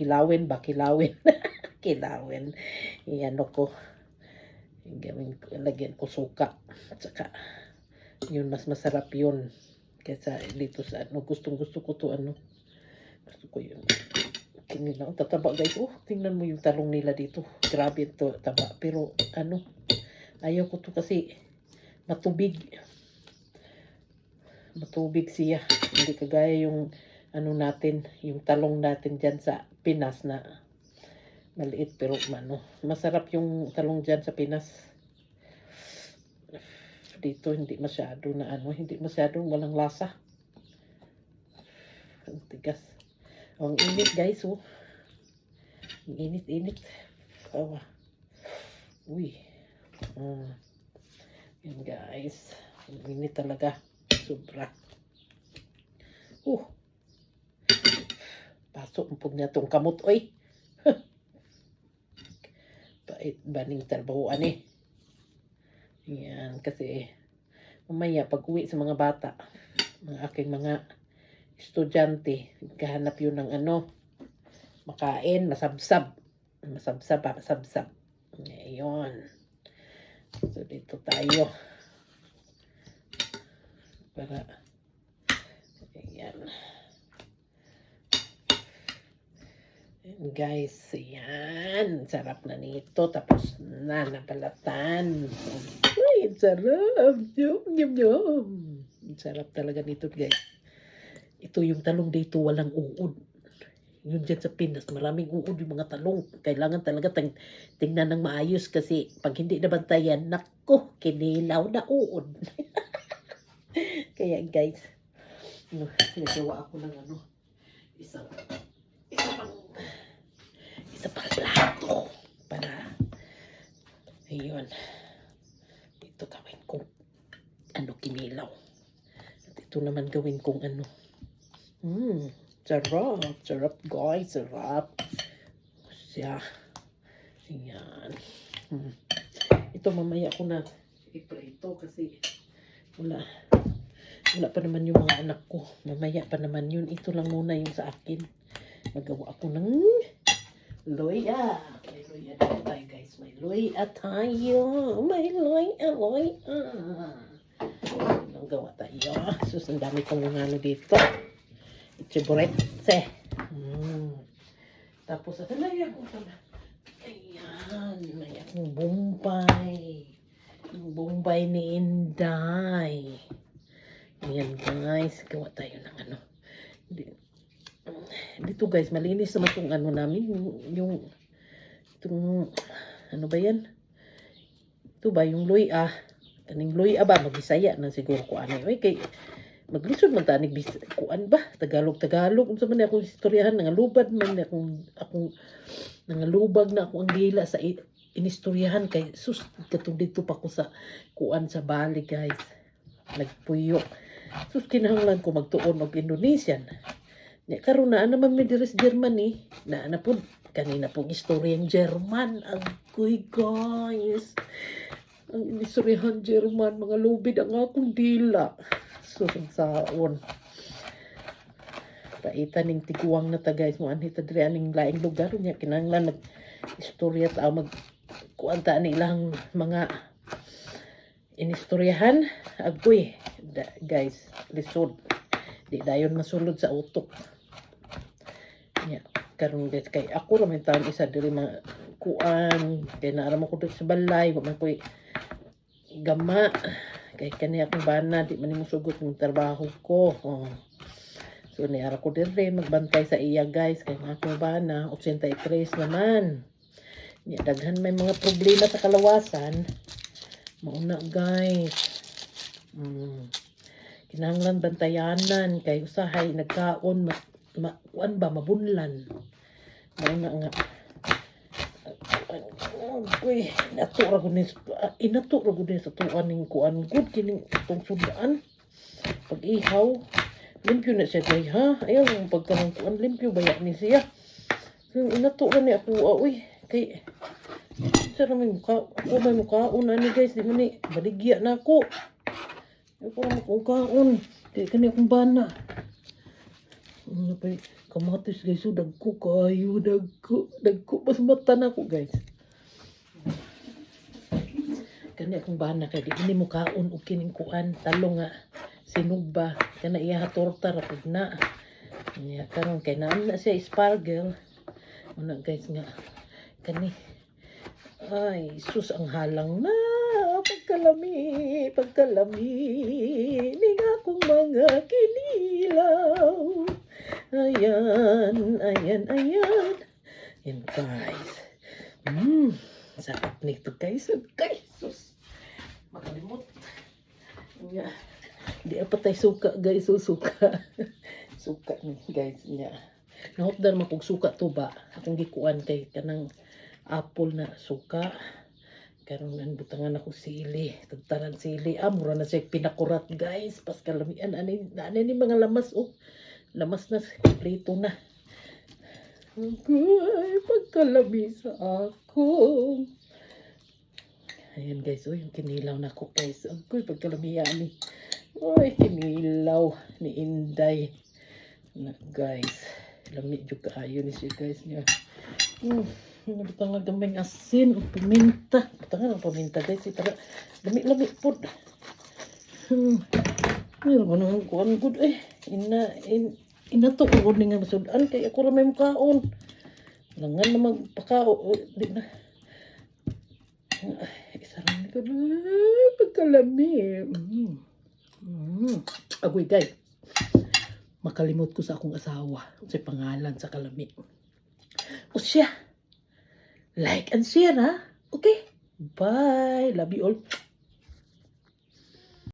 kilawin ba? Kilawin. Kilawin. Iyan ko. Gawin ko, lagyan ko suka. At saka, yun, mas masarap yun. Kaysa dito sa ano, gusto ko to ano. Gusto ko yun. Kinilaw. Tataba guys. Oh, tingnan mo yung talong nila dito. Grabe to, taba. Pero ano, ayaw ko to kasi matubig. Matubig siya. Hindi kagaya yung ano natin, yung talong natin dyan sa Pinas na maliit pero ano, masarap yung talong dyan sa Pinas. Dito hindi masyado na ano, hindi masyadong walang lasa. Ang tigas. Ang init guys, oh. Ang init. Oh. Uy. Yan guys. Ang init talaga. Sobra. Pasok po niya itong kamot, oy. Pait baning trabahoan eh. Yan, kasi mamaya pag uwi sa mga bata, mga aking mga estudyante, kahanap yun ng ano, makain, masabsab. Ngayon. So, dito tayo. Para, ayan. Guys, yan. Sarap na nito. Tapos na nabalatan. Uy, sarap. Yum. Sarap talaga nito, guys. Ito yung talong dito, walang uod. Yun dyan sa Pinas, maraming uod yung mga talong. Kailangan talaga tingnan ng maayos kasi pag hindi nabantayan, nako, kinilaw na uod. Kaya guys, nagawa ako ng ano, isa pang plato para ayun ito gawin kong ano kinilaw at ito naman gawin kong ano sarap guys, sarap siya. Ayan. Ito mamaya ko na iprito kasi wala pa naman yung mga anak ko, mamaya pa naman yun. Ito lang muna yung sa akin. Magawa ako ng loya. May loya dito tayo guys. May loya tayo. Gawa tayo. Sus, ang dami kong mga ano dito. Ichiburetse. Tapos, lagyan ko pala. Ayan. May akong Bombay. Yung Bombay ni Inday. Ayan guys. Gawa tayo ng ano. Dito guys, malinis naman itong ano namin. Itong, ano ba yan? Ito ba, yung luya. Kaning luya ba, mag-isaya na siguro ko ano. Kay, maglisod man tanig kuan ba? Tagalog. Kung sa man akong istoryahan, nangalubad man akong nangalubag na ako ang gila sa inistoryahan. Kay, sus, katong dito pa ko sa kuan sa Bali guys. Nagpuyo. Sus, kinahanglan ko magtuon og Indonesian. Karon na naman may diri sa Germany na po kanina pong istoryang German agoy guys ang istoryahan German mga lubid ang akong dila so saon paitan ning tiguang na ta guys mo anhi ta diri aning laing lugar nya kinahanglan mag istorya ta mag kuanta ni ilang mga inistoryahan agoy guys lisod di dayon masulod sa utok. Yeah. Karon guys kay ako ra man taon isa diri mga kuan kay naara mo ko dito sa balay wa man koy gama kay kani akong bana di man mo sugot ng trabaho ko. So niara ko diri magbantay sa iya guys kay nga akong bana 83 naman. Daghan may mga problema sa kalawasan. Mauna guys. Kinahanglan bantayanan kay usahay nagkaon kuan ba mabunlan. Mauna nga. Uy, inato ra gud ni sa tuan ning kuan gud kining itong sudaan. Pag ihaw, limpyo na siya guys ha. Ayaw yung pagkanang kuan limpyo baya ni siya. So inato ra ni ako uy kay sa raming ako may mukaon ani guys di man ni baligya na ako. Ako mo kung kaon kay kani akong bana. Ano pa kamatis guys, so dagko kayo, dagko mas mata na ko guys. Kani akong bana kay di ini mo kaon og kining kuan talong nga sinugba kana iya torta ra pud na. Nya karon kay naa na siya spargel. Una guys nga kani ay sus ang halang na pagkalami ning akong mga kinilaw. Ayan. Yan guys. Sarap nito guys. Guys, sus. Makalimot. Nga. Di apa tayo suka guys. Suka. Suka ni guys. Nga. Nahopdan mo kung suka to ba. Atong gikuan kay kanang apple na suka. Karon nan butangan ako sili. Tagtanan sili. Mura na siya pinakurat guys. Paskalamian. Ano ni mga lamas oh. Lamas na, kompleto na. Okay, pagkalami sa ako. Ayan guys, oh, yung kinilaw na ko guys. Okay, pagkalami yan ni. Ay, kinilaw ni Inday. Na guys, lami juga ayo ni siya guys niya. Butang nga gamay asin o piminta. Butang nga paminta guys. Itara, lami po. Meron nang kuan good eh. Inato ko ni nga masudan kay ako ra may mukaon. Langan na magpakao di na. Isa ra ni ko pagkalami. Agoy guys. Makalimot ko sa akong asawa sa pangalan sa kalami. O siya. Like and share ha. Okay. Bye. Love you all.